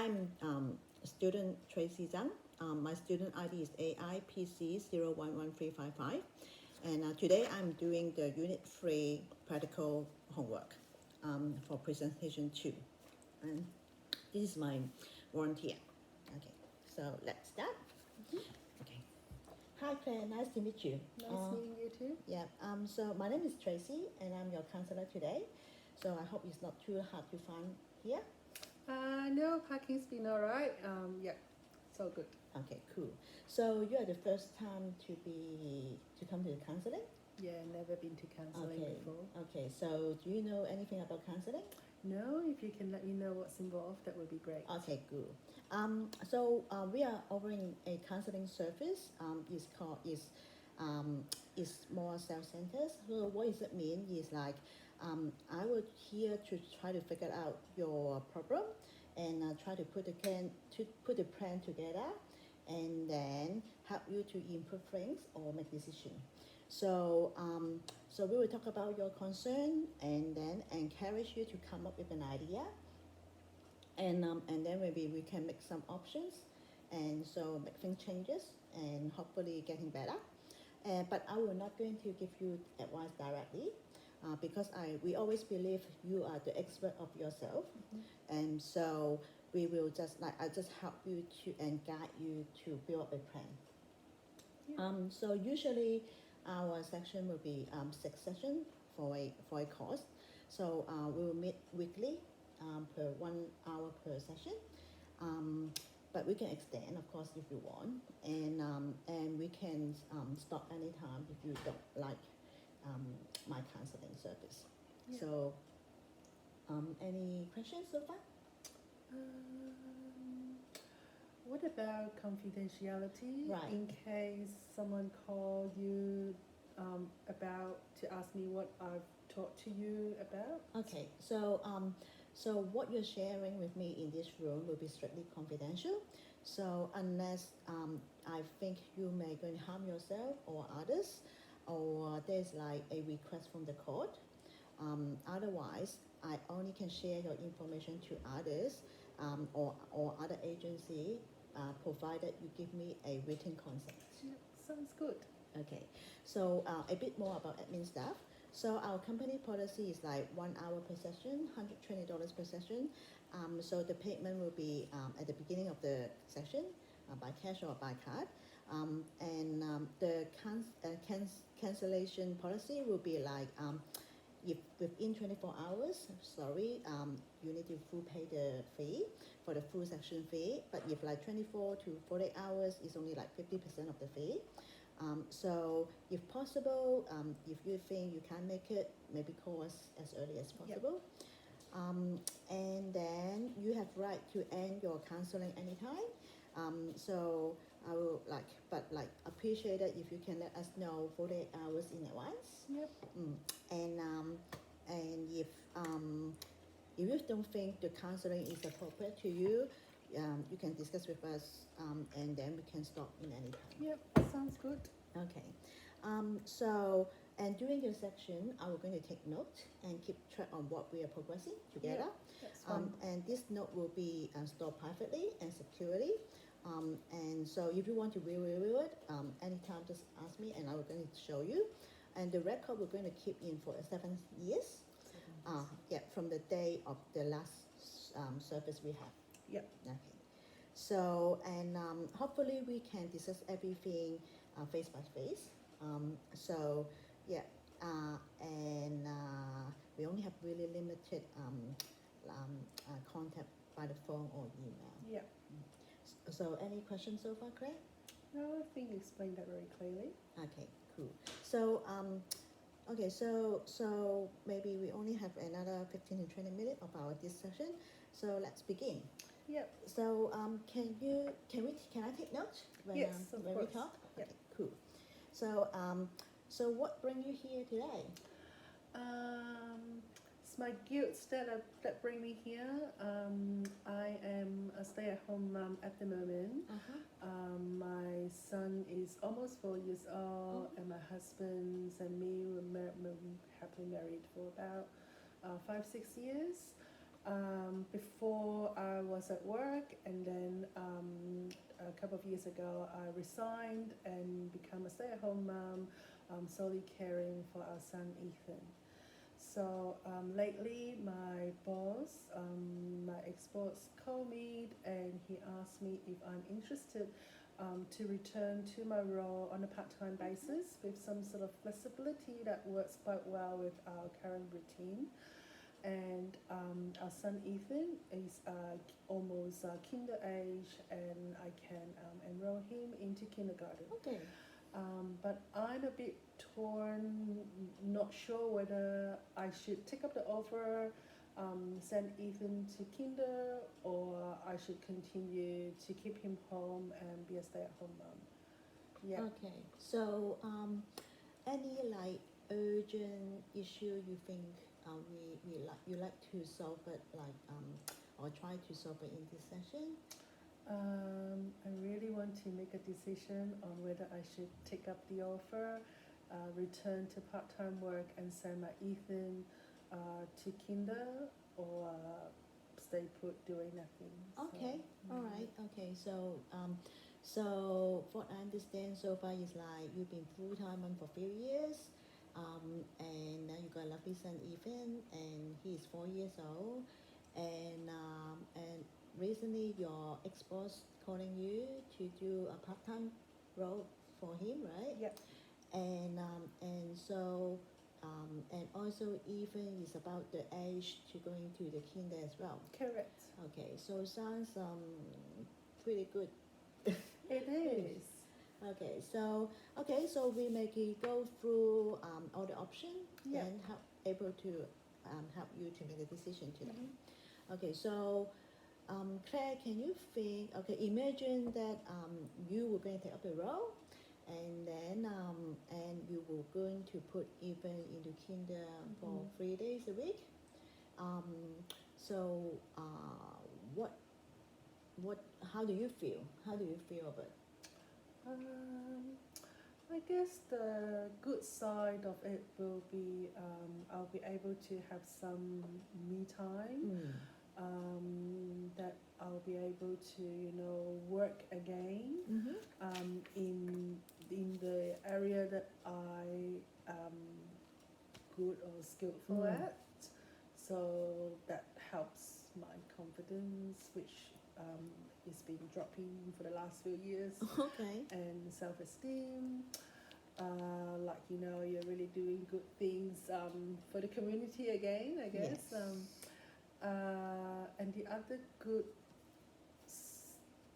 I'm student Tracy Zhang. My student ID is AIPC011355. And today I'm doing the Unit 3 practical homework for presentation 2. And this is my volunteer. Okay, so let's start. Okay. Hi Claire, nice to meet you. Nice meeting you too. Yeah, so my name is Tracy and I'm your counselor today. So I hope it's not too hard to find here. No, parking's been alright. Yeah, it's all good. Okay, cool. So you are the first time to come to the counseling? Yeah, never been to counselling before. Okay, so do you know anything about counseling? No, if you can let me know what's involved, that would be great. Okay, good. So we are offering a counseling service. Is more self-centered. So what does it mean? Is like I would here to try to figure out your problem and try to put the plan together, and then help you to improve things or make decision. So so we will talk about your concern and then encourage you to come up with an idea, and then maybe we can make some options, and so make things changes and hopefully getting better. But I will not going to give you advice directly, because we always believe you are the expert of yourself, and so we will just I just help you to and guide you to build up a plan. Yeah. So usually our section will be 6 sessions for a course. So we will meet weekly per 1 hour per session. But we can extend, of course, if you want, and we can stop anytime if you don't like my counseling service. Yeah. So, any questions so far? What about confidentiality? Right. In case someone called you about to ask me what I've talked to you about? Okay, so so what you're sharing with me in this room will be strictly confidential. So unless I think you may going to harm yourself or others, or there's like a request from the court, otherwise I only can share your information to others or other agency, provided you give me a written consent. Yeah, sounds good. Okay, so a bit more about admin stuff. So our company policy is like 1 hour per session, $120 per session. So the payment will be at the beginning of the session by cash or by card. The cancellation policy will be like if within 24 hours, you need to full pay the fee for the full session fee. But if like 24 to 48 hours, it's only like 50% of the fee. So if possible, if you think you can't make it, maybe call us as early as possible. Yep. And then you have right to end your counseling anytime. So I will appreciate it if you can let us know 48 hours in advance. Yep. And if you don't think the counseling is appropriate to you, you can discuss with us, and then we can stop in any time. Yep, sounds good. Okay. So, and during your section, I will going to take note and keep track on what we are progressing together. Yep, that's fine. And this note will be stored privately and securely. And so if you want to review it, anytime just ask me and I will going to show you. And the record we're going to keep in for 7 years. Yeah, from the day of the last service we have. Yep. Okay. So, and hopefully we can discuss everything face by face. So, yeah, and we only have really limited contact by the phone or email. Yeah. So, any questions so far, Claire? No, I think you explained that very clearly. Okay, cool. So, okay, so maybe we only have another 15 to 20 minutes of our this session. So let's begin. Yep. So can I take notes when Yes, of when course. we talk? Yep. Okay, cool. So so what brings you here today? It's my guilt that bring me here. I am a stay-at-home mom at the moment. My son is almost 4 years old, and my husband and me were happily married for about 5-6 years. Before I was at work, and then a couple of years ago I resigned and become a stay-at-home mom, solely caring for our son Ethan. So lately, my boss, my ex-boss, called me and he asked me if I'm interested to return to my role on a part-time basis with some sort of flexibility that works quite well with our current routine. And our son Ethan is almost kinder age, and I can enroll him into kindergarten. Okay. But I'm a bit torn, not sure whether I should take up the offer, send Ethan to kinder, or I should continue to keep him home and be a stay-at-home mom. Yeah. Okay. So any like urgent issue you think you like to solve it or try to solve it in this session? I really want to make a decision on whether I should take up the offer, return to part-time work and send my Ethan to kinder, or stay put doing nothing. Okay, all right. Okay, so what I understand so far is like you've been full-time on for a few years, and now you got a lovely son Ethan, and he's 4 years old, and recently your ex-boss calling you to do a part-time role for him, right? Yep. And so and also Ethan is about the age to going to the kinder as well. Correct. Okay, so sounds pretty good. It is. Okay, so we may go through all the options, Yeah. then able to help you to make a decision today. Mhm. Okay, so Claire, can you think? Okay, imagine that you were going to take up the role, and then and you were going to put Ethan into kinder for Mhm. 3 days a week. So what? How do you feel? How do you feel about it? I guess the good side of it will be I'll be able to have some me time. That I'll be able to, work again in the area that I am good or skillful at. So that helps my confidence, which is been dropping for the last few years, Okay. and self-esteem. Like you're really doing good things for the community again, I guess. Yes. And the other good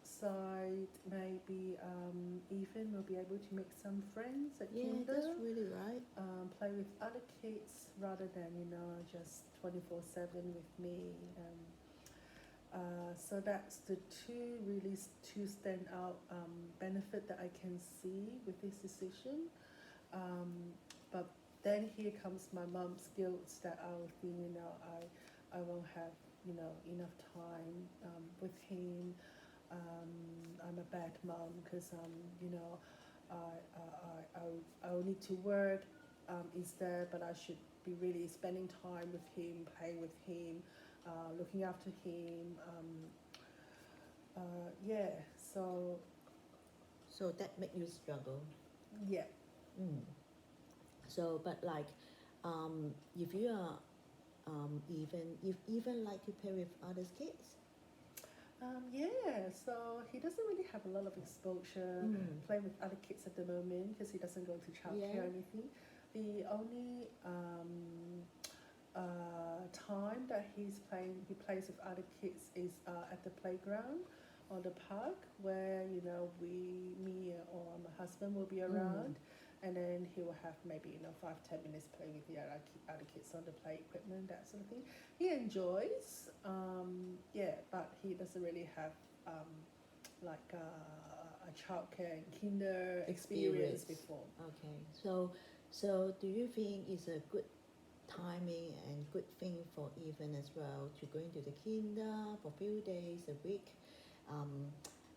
side maybe Ethan will be able to make some friends at Yeah, kinder, that's really right. play with other kids rather than just 24/7 with me. So that's the two standout benefit that I can see with this decision. But then here comes my mom's guilt that I'll think I won't have enough time with him. I'm a bad mom because I'll need to work instead, but I should be really spending time with him, playing with him, looking after him. Yeah, So that make you struggle. yeah. So, but like, if you are even like to play with others kids. Yeah, so he doesn't really have a lot of exposure playing with other kids at the moment because he doesn't go to childcare or anything. The only time that he plays with other kids is at the playground or the park where me or my husband will be around, and then he will have maybe 5-10 minutes playing with the other kids on the play equipment, that sort of thing. He enjoys, but he doesn't really have like a childcare and kinder experience before. Okay, so do you think it's a good timing and good thing for Ethan as well to go into the kinder for a few days a week,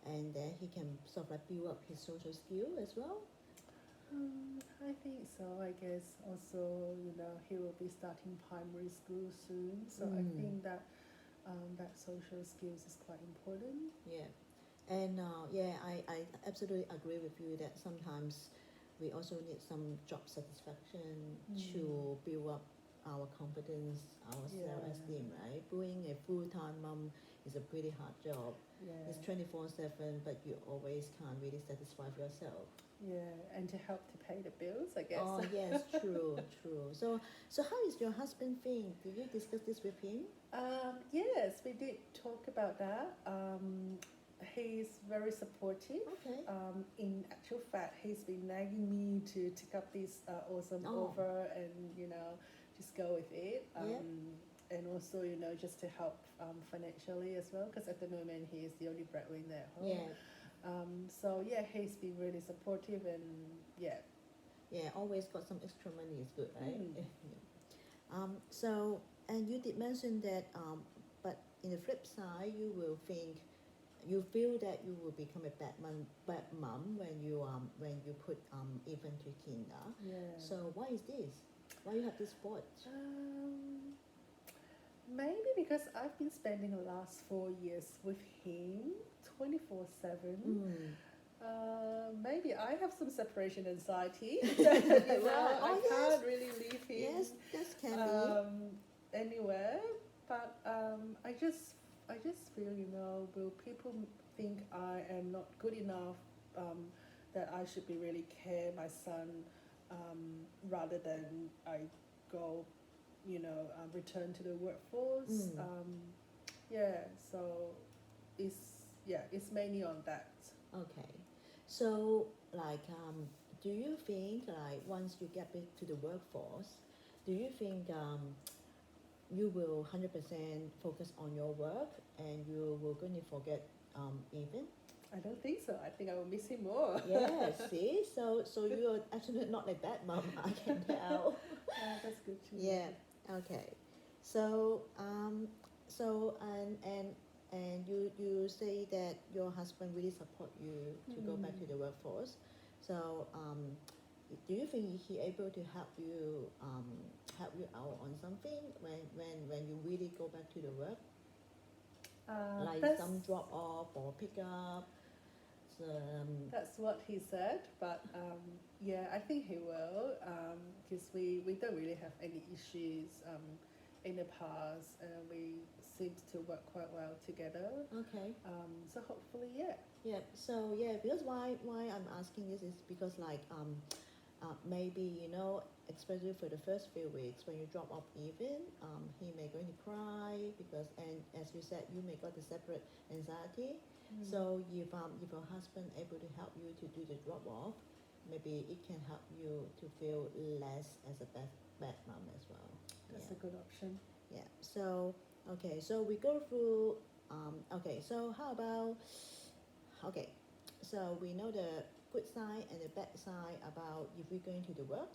and then he can sort of like build up his social skill as well? I think so. I guess also he will be starting primary school soon, so I think that that social skills is quite important. Yeah. And I absolutely agree with you that sometimes we also need some job satisfaction to build up our confidence, our self-esteem, right? Being a full-time mom is a pretty hard job. It's 24/7, but you always can't really satisfy yourself. Yeah, and to help to pay the bills, I guess. Oh yes, true. So how is your husband feeling? Did you discuss this with him? Yes, we did talk about that. He's very supportive. Okay. In actual fact, he's been nagging me to take up this awesome offer and just go with it. And also just to help financially as well, because at the moment he is the only breadwinner at home. Yeah. So he's been really supportive and Yeah, always got some extra money is good, right? So, and you did mention that, but in the flip side, you feel that you will become a bad mom when you put even to kinder. Yeah. So why is this? Why you have this thought? Maybe because I've been spending the last 4 years with him 24/7. Maybe I have some separation anxiety. I can't really leave him. Yes, that can be. Anywhere. But I just feel, will people think I am not good enough? That I should be really care my son, rather than I go, return to the workforce. So it's mainly on that. Okay. So, do you think, once you get back to the workforce, do you think you will 100% focus on your work and you will going to forget Ethan? I don't think so. I think I will miss him more. Yeah, see? So you're actually not a bad mom, I can tell. That's good too. Yeah, okay. So, and you say that your husband really support you to go back to the workforce. So, do you think he able to help you out on something when you really go back to the work? Like some drop off or pick up? That's what he said, but I think he will, because we don't really have any issues in the past, and we seem to work quite well together. Okay. So hopefully, yeah. Yeah. So because why I'm asking this is because maybe especially for the first few weeks when you drop off Even, he may going to cry because, and as you said, you may got the separate anxiety. So if your husband able to help you to do the drop off, maybe it can help you to feel less as a bad mom as well. That's a good option. Yeah. So okay. So we go through. Okay. So how about? Okay. So we know the good side and the bad side about if we're going to the work.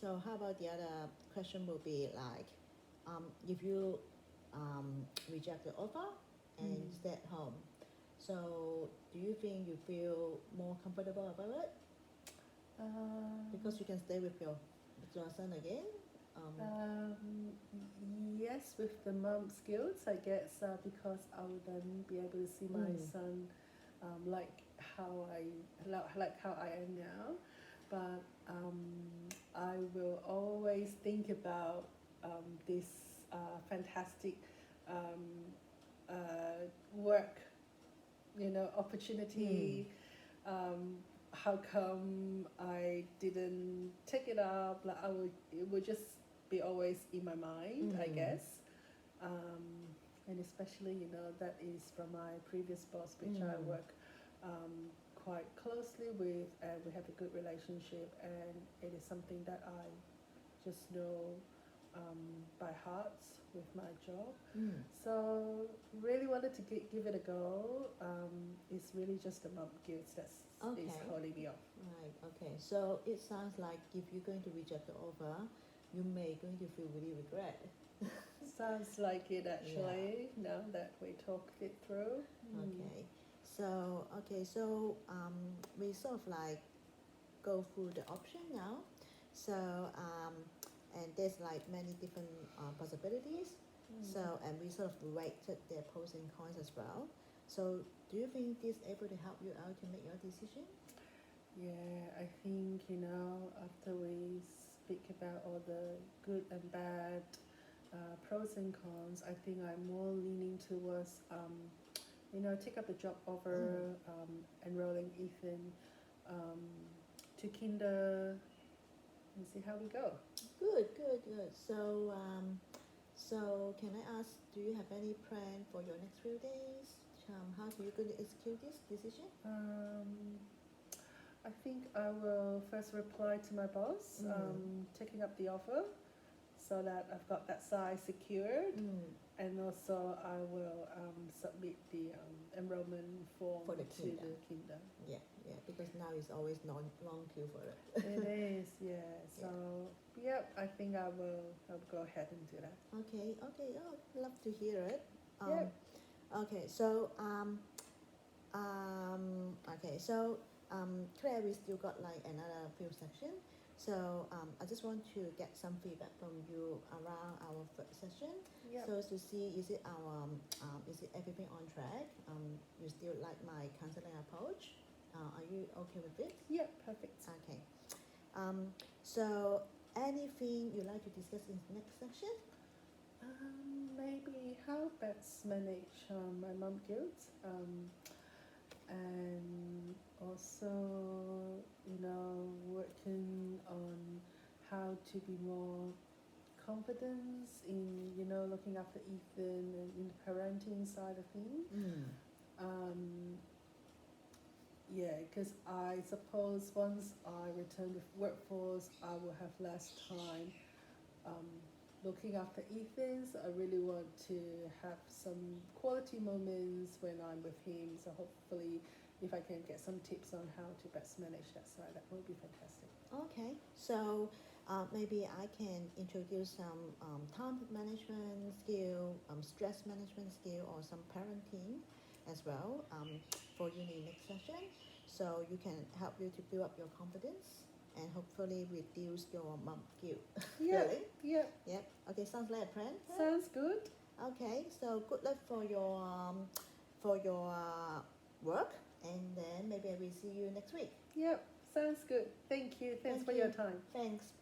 So how about the other question will be like, if you reject the offer and stay at home. So do you think you feel more comfortable about it? Because you can stay with your son again? Yes, with the mom skills, I guess, because I will then be able to see my son like how I am now. But I will always think about this fantastic work, opportunity. How come I didn't take it up? Like it would just be always in my mind, I guess. And especially, that is from my previous boss, which I work quite closely with, and we have a good relationship, and it is something that I just know by heart with my job. So really wanted to give it a go. It's really just the mom guilt that's is holding me off. Right. Okay. So it sounds like if you're going to reject the offer, you may going to feel really regret. Sounds like it actually. Now that we talked it through. Okay. So we sort of like go through the option now. So and there's like many different possibilities. So, and we sort of rated their pros and cons as well. So, do you think this able to help you out to make your decision? Yeah, I think, after we speak about all the good and bad pros and cons, I think I'm more leaning towards, take up the job over enrolling Ethan to kinder and see how we go. Good, good, good. So, so can I ask, do you have any plan for your next few days? How do you going to execute this decision? I think I will first reply to my boss, taking up the offer, so that I've got that side secured, and also I will submit the enrollment form For the to kinder. the kinder. Yeah, yeah, because now it's always long queue for it. It is, yeah. So, yep, I think I'll go ahead and do that. Okay, okay. Oh, love to hear it. Yep. Okay, so Claire, we still got like another few sections. So I just want to get some feedback from you around our first session. Yep. So to see is it everything on track? You still like my counseling approach? Are you okay with it? Yep, perfect. Okay. So anything you'd like to discuss in the next section? Maybe how best manage my mom guilt, and also, working on how to be more confident in, looking after Ethan and in the parenting side of things. Yeah, because I suppose once I return to workforce, I will have less time looking after Ethan. So I really want to have some quality moments when I'm with him. So hopefully, if I can get some tips on how to best manage that side, that would be fantastic. Okay, so maybe I can introduce some time management skill, stress management skill, or some parenting as well for you in the next session. So you can help you to build up your confidence and hopefully reduce your mom guilt. Yeah, Really? yeah. Yep. Okay, sounds like a plan. Sounds good. Okay, so good luck for your work, and then maybe I will see you next week. Yep, sounds good. Thank you. Thanks Thank for you. your time. Thanks.